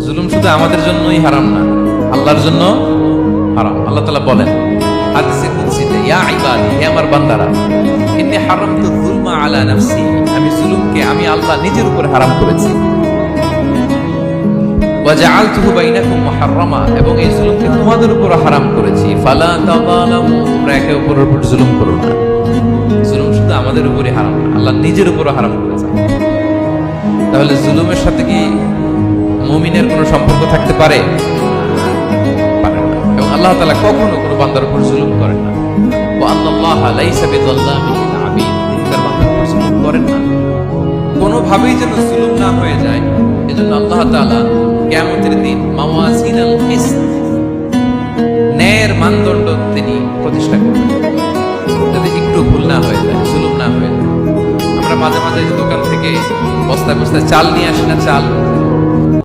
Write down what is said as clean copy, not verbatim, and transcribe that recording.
জুলুম শুধু আমাদের জন্যই হারাম না, আল্লাহর জন্য হারাম। আল্লাহ তাআলা বলেন হাদিসে কুদসিতে, ইয়া ইবাদি, হে আমার বান্দারা, ইন্নী হারামতু যুলমা আলা নাফসি, আমি জুলুমকে আমি আল্লাহ নিজের উপর হারাম করেছি। ওয়া জাআলতুহু বাইনাকুম মুহাররামা, এবং এই জুলুমকে তোমাদের উপর হারাম করেছি। ফালা তাযালামু, তোমরা একে অপরের উপর জুলুম করো না। জুলুম শুধু আমাদের উপরই হারাম না, আল্লাহ নিজের উপরও হারাম করেছেন। তাহলে জুলুমের সাথে কি মুমিনের কোনো সম্পর্ক থাকতে পারে? পারে না। এবং আল্লাহ তাআলা কখনো কোনো বান্দার উপর জুলুম করেন না। ওয়া আল্লাল্লাহা লাইসা বিযাল্লামিন লিল আবিদ, তিনি তার বান্দার উপর জুলুম করেন না। কোনোভাবেই যেন জুলুম না হয়ে যায়, এজন্য আল্লাহ তাআলা কিয়ামতের দিন মাওয়াজিনাল কিসত, ন্যায়ের মানদণ্ড তিনি প্রতিষ্ঠা করবেন, যাতে একটু ভুল না হয়ে যায়, জুলুম না হয়ে যায়। আমরা মাঝে মাঝে দোকান থেকে বস্তায় বস্তায় চাল নিয়ে আসি না, চাল